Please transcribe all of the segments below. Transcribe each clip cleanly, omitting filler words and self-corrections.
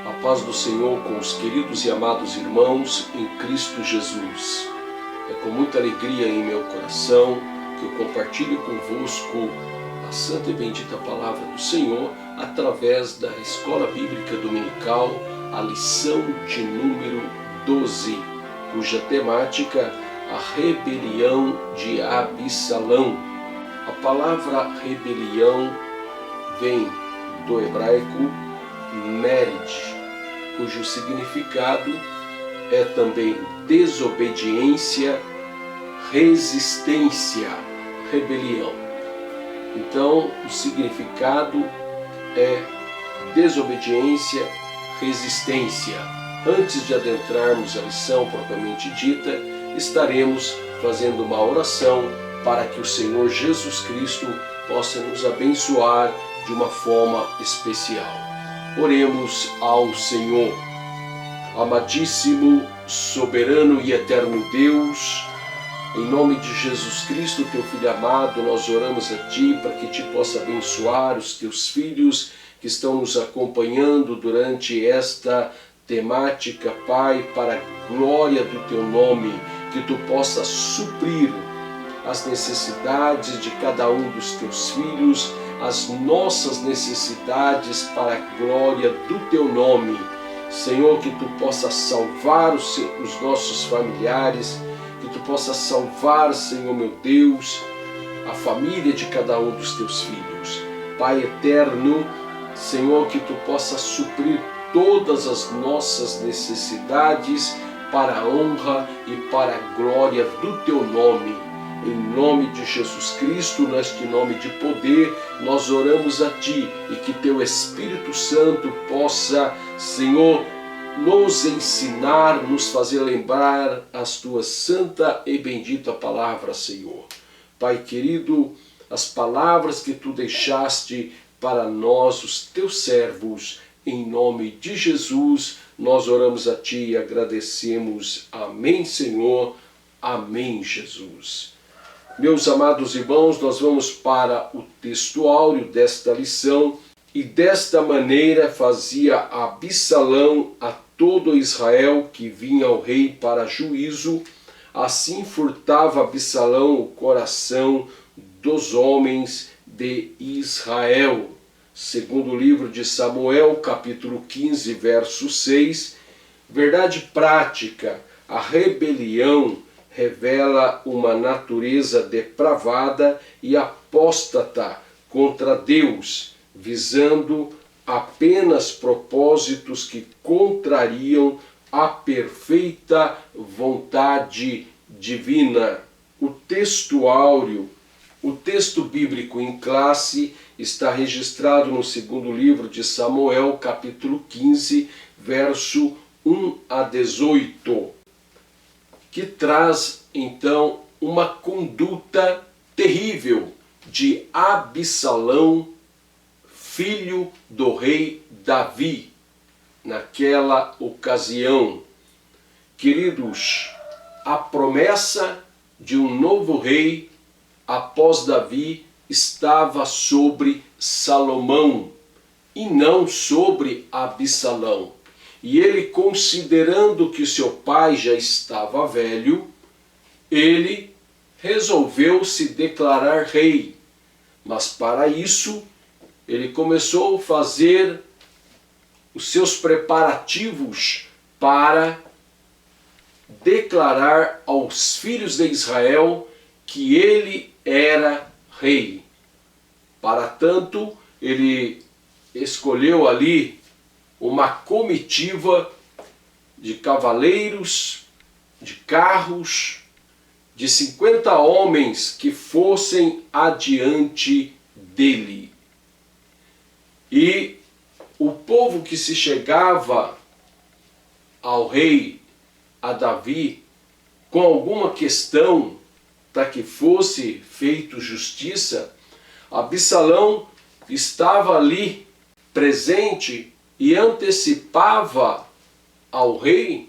A paz do Senhor com os queridos e amados irmãos em Cristo Jesus. É com muita alegria em meu coração que eu compartilho convosco a santa e bendita palavra do Senhor através da Escola Bíblica Dominical, a lição de número 12, cuja temática a rebelião de Absalão. A palavra rebelião vem do hebraico mered, cujo significado é também desobediência, resistência, rebelião. Então, o significado é desobediência, resistência. Antes de adentrarmos a lição propriamente dita, estaremos fazendo uma oração para que o Senhor Jesus Cristo possa nos abençoar de uma forma especial. Oremos ao Senhor. Amadíssimo, soberano e eterno Deus, em nome de Jesus Cristo, teu Filho amado, nós oramos a Ti para que Te possa abençoar os Teus filhos que estão nos acompanhando durante esta temática, Pai, para a glória do Teu nome, que Tu possa suprir as necessidades de cada um dos Teus filhos, as nossas necessidades para a glória do Teu nome. Senhor, que Tu possa salvar os nossos familiares, que Tu possa salvar, Senhor meu Deus, a família de cada um dos Teus filhos. Pai eterno, Senhor, que Tu possa suprir todas as nossas necessidades para a honra e para a glória do Teu nome. Em nome de Jesus Cristo, neste nome de poder, nós oramos a Ti e que Teu Espírito Santo possa, Senhor, nos ensinar, nos fazer lembrar as Tuas santa e bendita palavra, Senhor. Pai querido, as palavras que Tu deixaste para nós, os Teus servos, em nome de Jesus, nós oramos a Ti e agradecemos. Amém, Senhor. Amém, Jesus. Meus amados irmãos, nós vamos para o texto áureo desta lição. E desta maneira fazia Absalão a todo Israel que vinha ao rei para juízo, assim furtava Absalão o coração dos homens de Israel. Segundo o livro de Samuel, capítulo 15, verso 6, verdade prática, a rebelião revela uma natureza depravada e apóstata contra Deus, visando apenas propósitos que contrariam a perfeita vontade divina. O texto áureo, o texto bíblico em classe, está registrado no segundo livro de Samuel, capítulo 15, verso 1 a 18. Que traz, então, uma conduta terrível de Absalão, filho do rei Davi, naquela ocasião. Queridos, a promessa de um novo rei após Davi estava sobre Salomão e não sobre Absalão. E ele, considerando que seu pai já estava velho, ele resolveu se declarar rei. Mas para isso, ele começou a fazer os seus preparativos para declarar aos filhos de Israel que ele era rei. Para tanto, ele escolheu ali uma comitiva de cavaleiros, de carros, de 50 homens que fossem adiante dele. E o povo que se chegava ao rei, a Davi, com alguma questão para que fosse feito justiça, Absalão estava ali presente e antecipava ao rei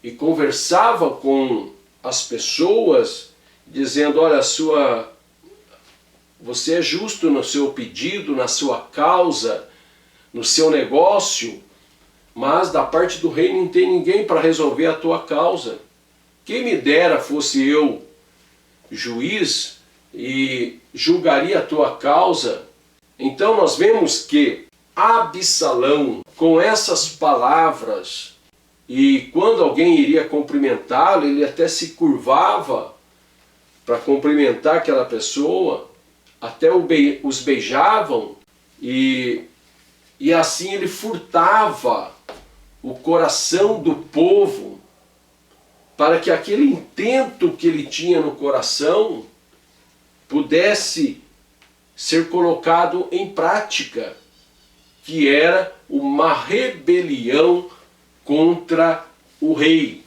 e conversava com as pessoas, dizendo: olha, você é justo no seu pedido, na sua causa, no seu negócio, mas da parte do rei não tem ninguém para resolver a tua causa. Quem me dera fosse eu juiz e julgaria a tua causa. Então nós vemos que Absalão, com essas palavras, e quando alguém iria cumprimentá-lo, ele até se curvava para cumprimentar aquela pessoa, até os beijavam, e assim ele furtava o coração do povo, para que aquele intento que ele tinha no coração pudesse ser colocado em prática, que era uma rebelião contra o rei.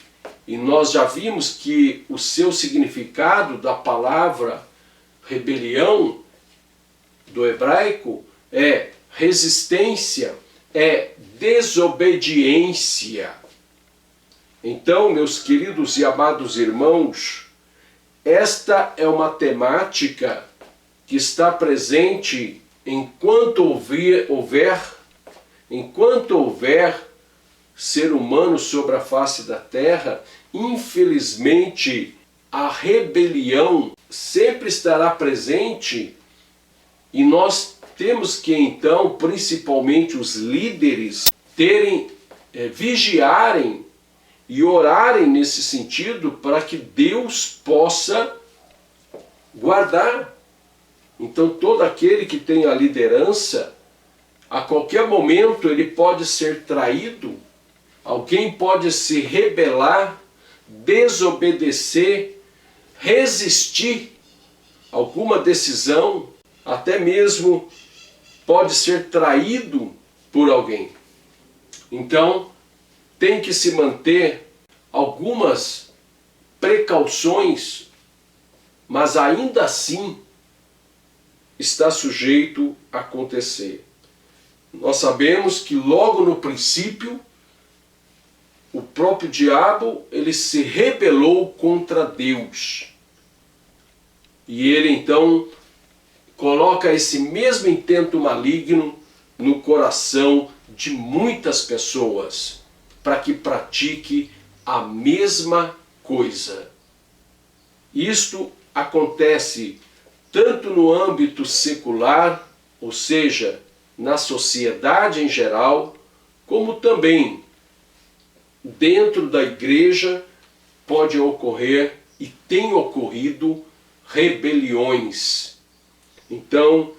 E nós já vimos que o seu significado da palavra rebelião do hebraico é resistência, é desobediência. Então, meus queridos e amados irmãos, esta é uma temática que está presente enquanto houver ser humano sobre a face da terra. Infelizmente, a rebelião sempre estará presente, e nós temos que então, principalmente os líderes, vigiarem e orarem nesse sentido para que Deus possa guardar. Então todo aquele que tem a liderança, a qualquer momento ele pode ser traído, alguém pode se rebelar, desobedecer, resistir a alguma decisão, até mesmo pode ser traído por alguém. Então tem que se manter algumas precauções, mas ainda assim está sujeito a acontecer. Nós sabemos que logo no princípio, o próprio diabo, ele se rebelou contra Deus. E ele então coloca esse mesmo intento maligno no coração de muitas pessoas, para que pratique a mesma coisa. Isto acontece tanto no âmbito secular, ou seja, na sociedade em geral, como também dentro da igreja pode ocorrer e tem ocorrido rebeliões. Então,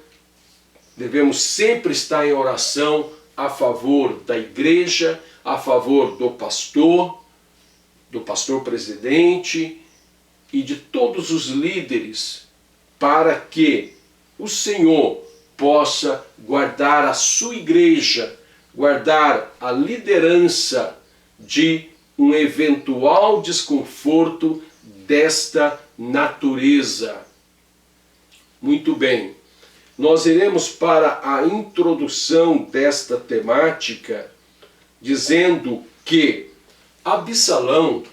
devemos sempre estar em oração a favor da igreja, a favor do pastor presidente e de todos os líderes, para que o Senhor possa guardar a sua igreja, guardar a liderança de um eventual desconforto desta natureza. Muito bem, nós iremos para a introdução desta temática, dizendo que Absalão,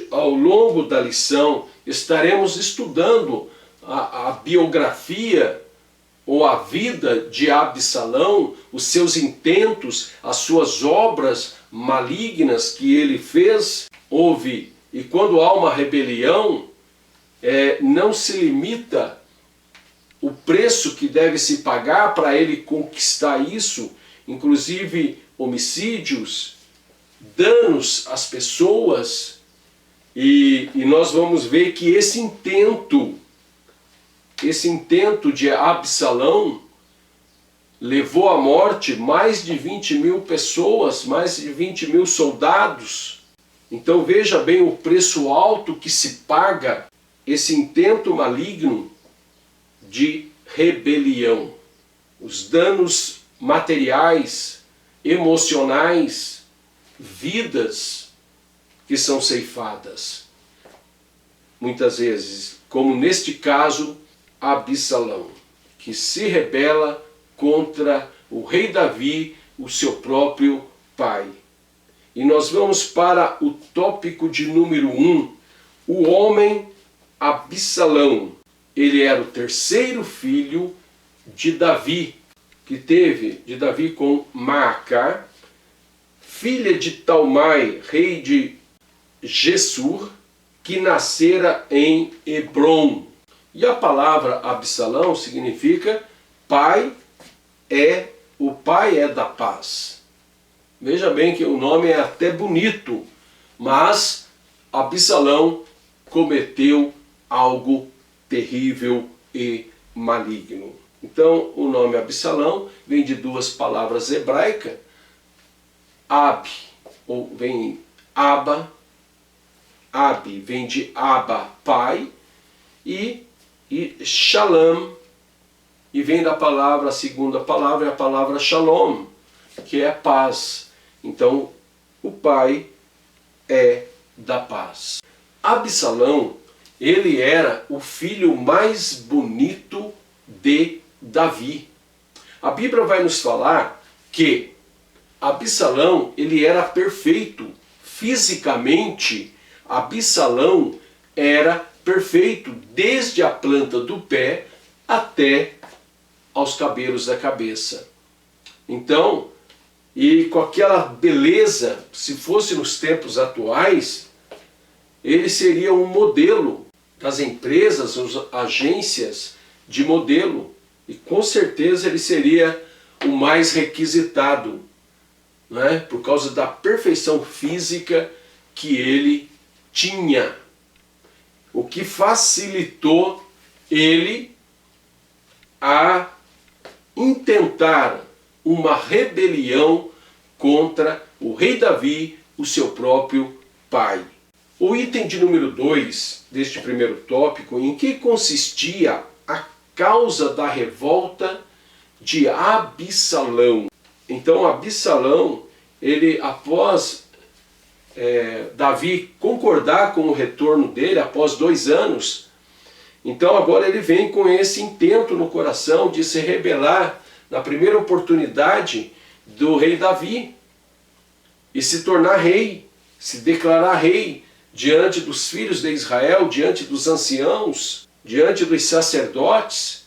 ao longo da lição, estaremos estudando a biografia ou a vida de Absalão, os seus intentos, as suas obras malignas que ele fez. E quando há uma rebelião, não se limita o preço que deve se pagar para ele conquistar isso, inclusive homicídios, danos às pessoas, e nós vamos ver que esse intento de Absalão levou à morte mais de 20 mil pessoas, mais de 20 mil soldados. Então veja bem o preço alto que se paga esse intento maligno de rebelião. Os danos materiais, emocionais, vidas que são ceifadas. Muitas vezes, como neste caso, Absalão, que se rebela contra o rei Davi, o seu próprio pai. E nós vamos para o tópico de número 1, o homem Absalão. Ele era o terceiro filho de Davi, que teve de Davi com Maacá, filha de Talmai, rei de Gessur, que nascera em Hebrom. E a palavra Absalão significa o pai é da paz. Veja bem que o nome é até bonito, mas Absalão cometeu algo terrível e maligno. Então, o nome Absalão vem de duas palavras hebraicas, Ab, ou vem Aba, Abi vem de Aba, pai, e Shalom, e vem da palavra, a segunda palavra é a palavra Shalom, que é paz. Então, o pai é da paz. Absalão, ele era o filho mais bonito de Davi. A Bíblia vai nos falar que Absalão, ele era perfeito. Fisicamente, Absalão era perfeito, desde a planta do pé até aos cabelos da cabeça. Então, e com aquela beleza, se fosse nos tempos atuais, ele seria um modelo das empresas, as agências de modelo, e com certeza ele seria o mais requisitado, né? Por causa da perfeição física que ele tinha, o que facilitou ele a intentar uma rebelião contra o rei Davi, o seu próprio pai. O item de número 2 deste primeiro tópico, em que consistia a causa da revolta de Absalão. Então Absalão, ele após Davi concordar com o retorno dele, após 2 anos, então agora ele vem com esse intento no coração de se rebelar na primeira oportunidade do rei Davi e se tornar rei, se declarar rei diante dos filhos de Israel, diante dos anciãos, diante dos sacerdotes.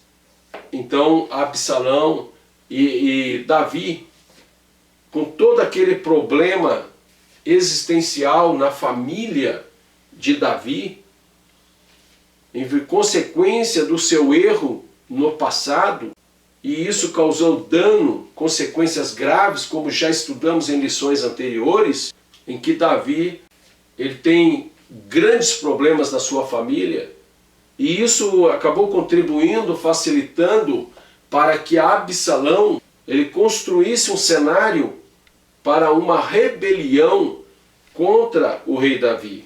Então Absalão e Davi, com todo aquele problema existencial na família de Davi, em consequência do seu erro no passado, e isso causou dano, consequências graves, como já estudamos em lições anteriores, em que Davi ele tem grandes problemas na sua família, e isso acabou contribuindo, facilitando para que Absalão ele construísse um cenário para uma rebelião contra o rei Davi.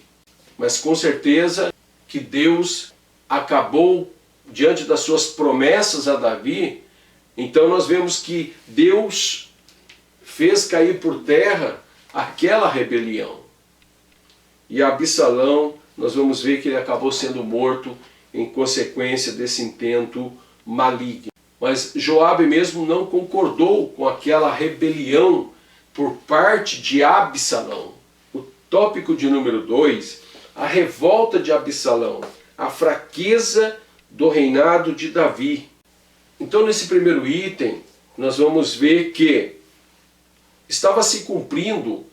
Mas com certeza que Deus acabou, diante das suas promessas a Davi, então nós vemos que Deus fez cair por terra aquela rebelião. E Absalão, nós vamos ver que ele acabou sendo morto em consequência desse intento maligno. Mas Joabe mesmo não concordou com aquela rebelião por parte de Absalão. O tópico de número 2, a revolta de Absalão, a fraqueza do reinado de Davi. Então nesse primeiro item, nós vamos ver que estava se cumprindo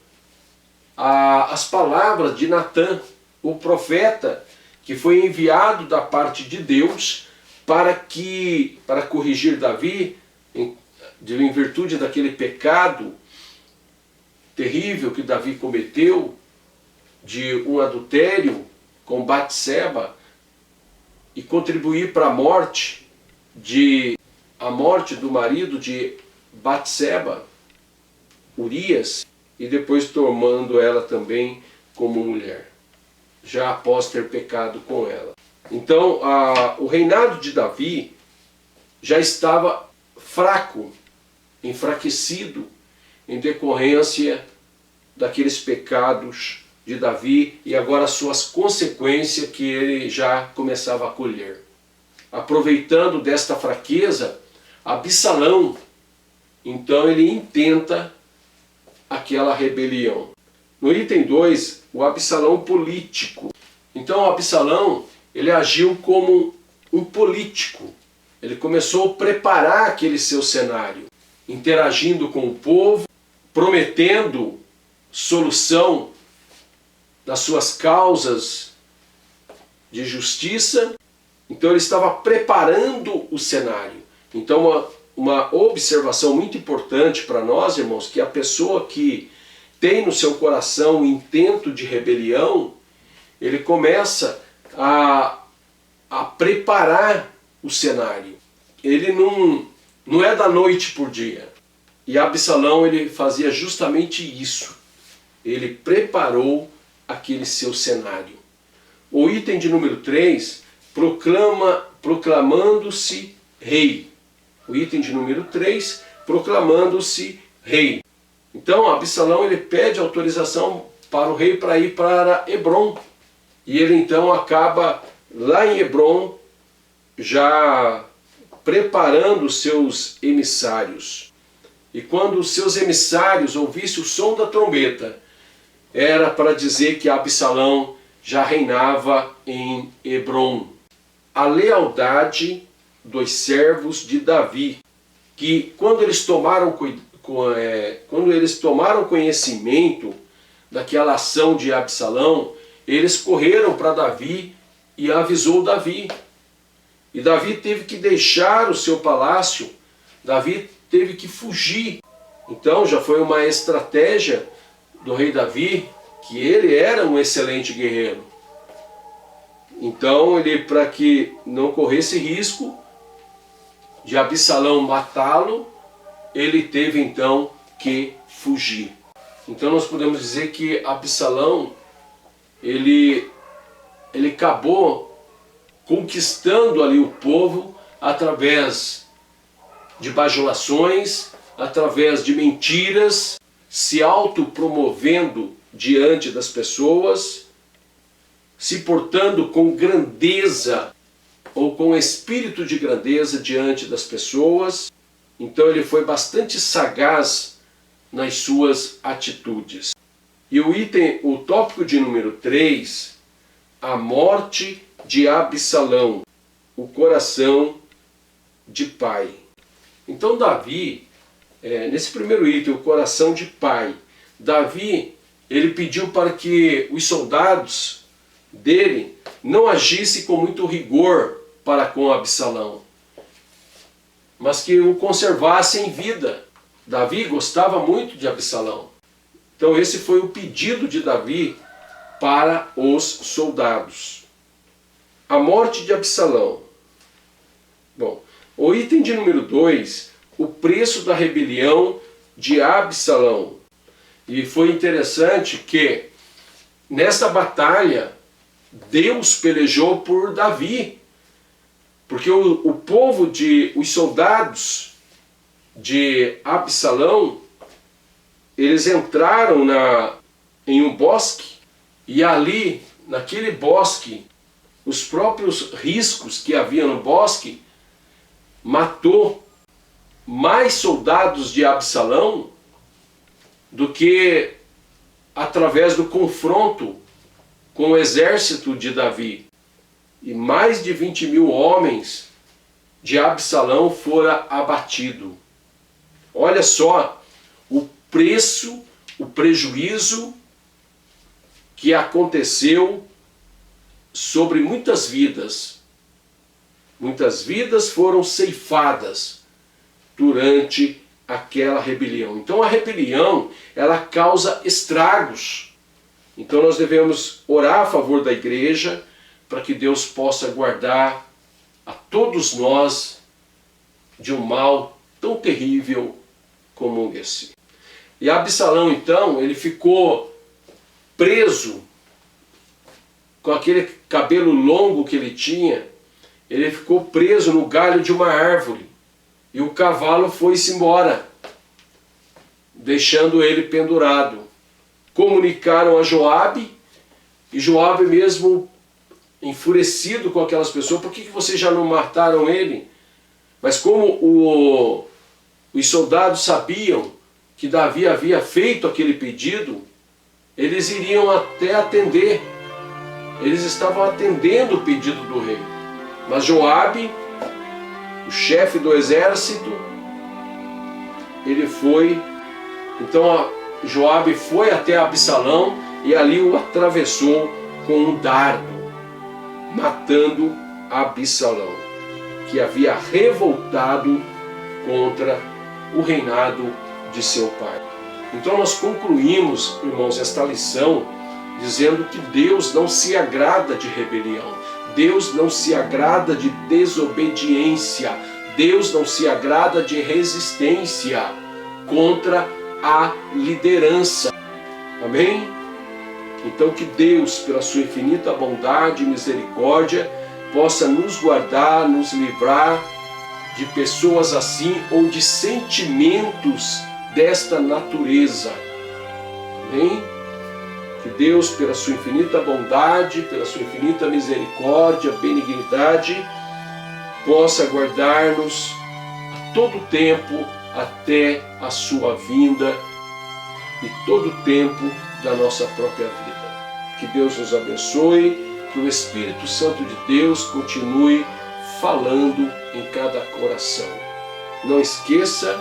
as palavras de Natã, o profeta, que foi enviado da parte de Deus para corrigir Davi em virtude daquele pecado terrível que Davi cometeu de um adultério com Batseba e contribuir para a morte do marido de Batseba, Urias, e depois tomando ela também como mulher, já após ter pecado com ela. Então o reinado de Davi já estava fraco, enfraquecido, em decorrência daqueles pecados de Davi e agora as suas consequências que ele já começava a colher. Aproveitando desta fraqueza, Absalão, então ele intenta aquela rebelião. No item 2, o Absalão político. Então o Absalão, ele agiu como um político. Ele começou a preparar aquele seu cenário, interagindo com o povo, prometendo solução das suas causas de justiça. Então ele estava preparando o cenário. Então uma observação muito importante para nós, irmãos, que a pessoa que tem no seu coração o intento de rebelião, ele começa a preparar o cenário. Ele não é da noite por dia. E Absalão, ele fazia justamente isso. Ele preparou aquele seu cenário. O item de número 3, proclamando-se rei. O item de número 3, proclamando-se rei. Então Absalão, ele pede autorização para o rei para ir para Hebrom. E ele então acaba lá em Hebrom já preparando os seus emissários. E quando os seus emissários ouvissem o som da trombeta, era para dizer que Absalão já reinava em Hebrom. A lealdade dos servos de Davi, que quando eles tomaram conhecimento daquela ação de Absalão, eles correram para Davi e avisou Davi. E Davi teve que deixar o seu palácio, Davi teve que fugir. Então já foi uma estratégia do rei Davi, que ele era um excelente guerreiro. Então ele, para que não corresse risco de Absalão matá-lo, ele teve então que fugir. Então nós podemos dizer que Absalão, ele acabou conquistando ali o povo através de bajulações, através de mentiras, se autopromovendo diante das pessoas, se portando com grandeza ou com espírito de grandeza diante das pessoas. Então ele foi bastante sagaz nas suas atitudes. E o tópico de número 3, a morte de Absalão, o coração de pai. Então Davi, nesse primeiro item, o coração de pai, Davi, ele pediu para que os soldados dele não agissem com muito rigor para com Absalão, mas que o conservassem em vida. Davi gostava muito de Absalão. Então esse foi o pedido de Davi para os soldados. A morte de Absalão. Bom, o item de número 2, o preço da rebelião de Absalão. E foi interessante que nessa batalha Deus pelejou por Davi, porque os soldados de Absalão, eles entraram em um bosque, e ali, naquele bosque, os próprios riscos que havia no bosque, matou mais soldados de Absalão do que através do confronto com o exército de Davi. E mais de 20.000 homens de Absalão foram abatidos. Olha só o preço, o prejuízo que aconteceu sobre muitas vidas. Muitas vidas foram ceifadas durante aquela rebelião. Então a rebelião, ela causa estragos. Então nós devemos orar a favor da igreja para que Deus possa guardar a todos nós de um mal tão terrível como esse. E Absalão, então, ele ficou preso com aquele cabelo longo que ele tinha, ele ficou preso no galho de uma árvore. E o cavalo foi-se embora, deixando ele pendurado. Comunicaram a Joabe, e Joabe, mesmo enfurecido com aquelas pessoas, por que vocês já não mataram ele? Mas como os soldados sabiam que Davi havia feito aquele pedido, eles iriam até atender. Eles estavam atendendo o pedido do rei. Mas Joabe, o chefe do exército, ele foi. Então Joabe foi até Absalão e ali o atravessou com um dardo, matando Absalão, que havia revoltado contra o reinado de seu pai. Então nós concluímos, irmãos, esta lição dizendo que Deus não se agrada de rebelião, Deus não se agrada de desobediência, Deus não se agrada de resistência contra a liderança. Amém? Então que Deus, pela sua infinita bondade e misericórdia, possa nos guardar, nos livrar de pessoas assim ou de sentimentos desta natureza. Amém? Que Deus, pela sua infinita bondade, pela sua infinita misericórdia, benignidade, possa guardar-nos a todo tempo até a sua vinda e todo o tempo da nossa própria vida. Que Deus nos abençoe, que o Espírito Santo de Deus continue falando em cada coração. Não esqueça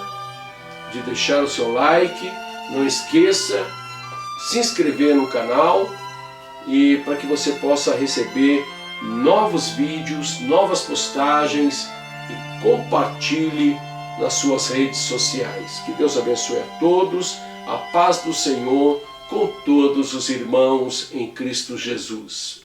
de deixar o seu like, não esqueça de se inscrever no canal e para que você possa receber novos vídeos, novas postagens e compartilhe nas suas redes sociais. Que Deus abençoe a todos, a paz do Senhor com todos os irmãos em Cristo Jesus.